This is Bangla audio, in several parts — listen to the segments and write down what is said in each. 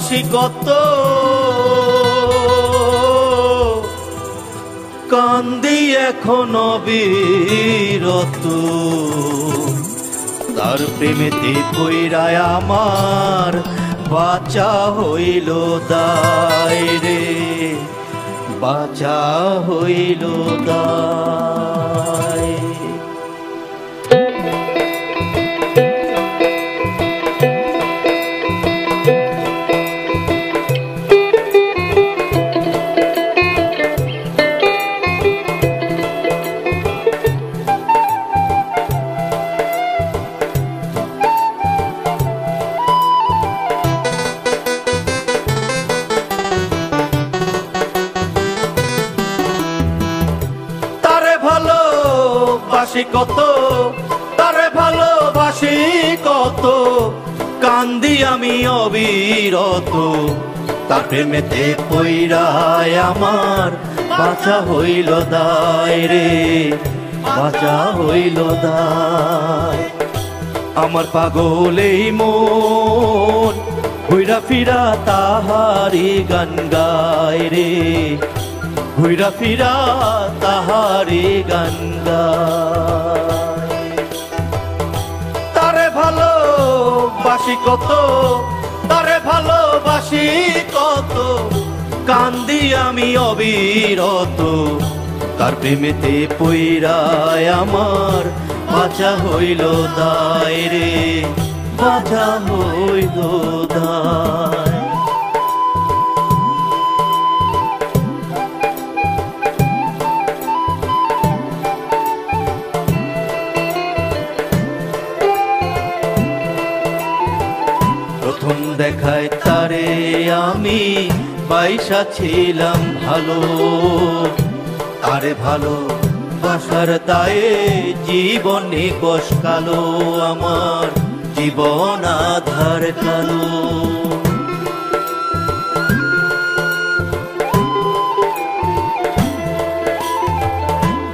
বাসি কত কান্দি এখন বিরত, তার প্রেমেতে পইরায় আমার বাঁচা হইল দায় রে, বাঁচা হইল দায়। ভালোবাসি কত, তারে ভালোবাসি কত, কান্দি আমি অবিরত, তার প্রেমেতে পইরায় আমার বাঁচা হইল দায় রে, বাঁচা হইল দায়। আমার পাগলেই মন ঘুরা ফিরা তাহারি গান গায় রে, ঘুরা ফিরা তাহারি গান গায়। তারে ভালোবাসি কত, তারে ভালোবাসি কত, কান্দি আমি অবিরত, তার প্রেমেতে পইরায় আমার বাঁচা হইল দায় রে, বাঁচা হইল দায়। প্রথম দেখায় তারে আমি পয়সা ছিলাম ভালো, তারে ভালো বাসার দায়ে জীবন নিকশ কালো, আমার জীবন আধার কালো।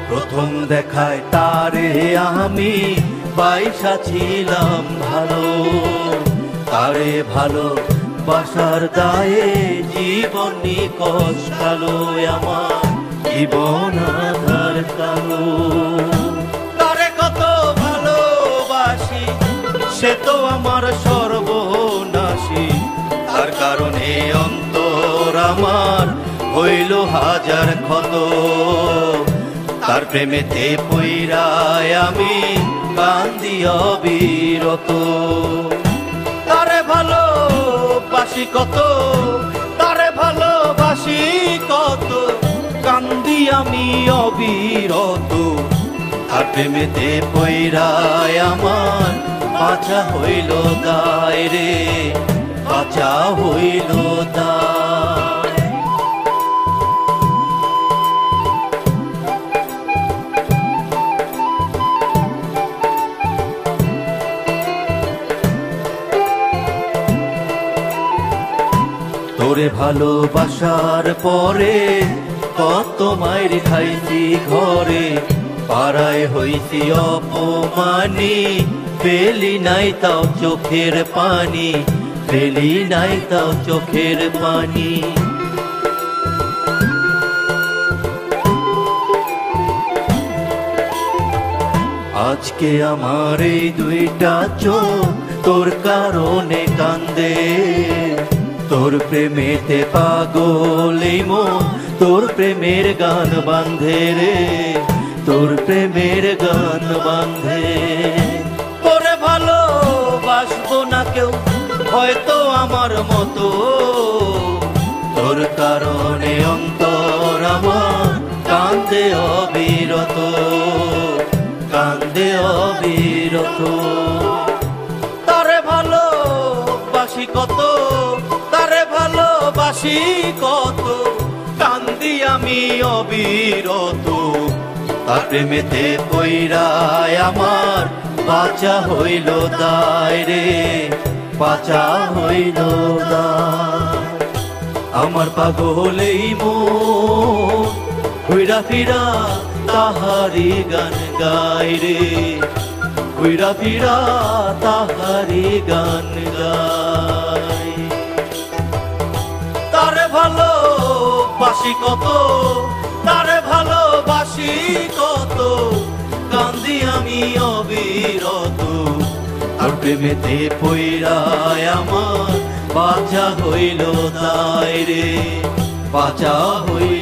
প্রথম দেখায় তারে আমি পয়সা ছিলাম ভালো, তারে ভালো বাসার দায়ে জীবন নিকশ কালো, আমার জীবন আধার কালো। তারে কত ভালোবাসি সে তো আমার সর্বনাশী, তার কারণে অন্তর আমার হইল হাজার ক্ষত, তার প্রেমেতে পইরায় আমি কান্দি অবিরত। তারে ভালোবাসি কত, তারে ভালোবাসি কত, কান্দি আমি অবিরত, তার প্রেমেতে পইরায় আমার বাঁচা হইল দায় রে, বাঁচা হইল দায়। তোরে ভালোবাসার পরে কত মায়ের খাইছি ঘরে, পাড়ায় হইছি অপমানি, পেলি নাই তাও চোখের পানি, পেলি নাই তাও চোখের পানি। আজকে আমার এই দুইটা চোখ তোর কারণে কান্দে, তোর প্রেমেতে পাগলেই মন তোর প্রেমের গান বাঁধে রে, তোর প্রেমের গান বাঁধে। তোরে ভালোবাসবো না কেউ হয়তো আমার মতো, তোর কারণে অন্তর আমার কান্দে অবিরত, কান্দে অবিরত। তারে ভালোবাসি কত, তারে ভালোবাসি কত, কান্দি আমি অবিরত, তার প্রেমেতে পইরায় আমার বাঁচা হইল দায় রে, বাঁচা হইল দায়। আমার পাগলেই মন ঘুরা ফিরা তাহারি গান গায় রে, ঘুরা ফিরা তাহারি গান গায়। ভালোবাসি কত, তারে ভালোবাসি কত, কান্দি আমি অবিরত। আর প্রেমেতে পইড়ায় আমার বাঁচা হইল তাই রে, বাঁচা হইল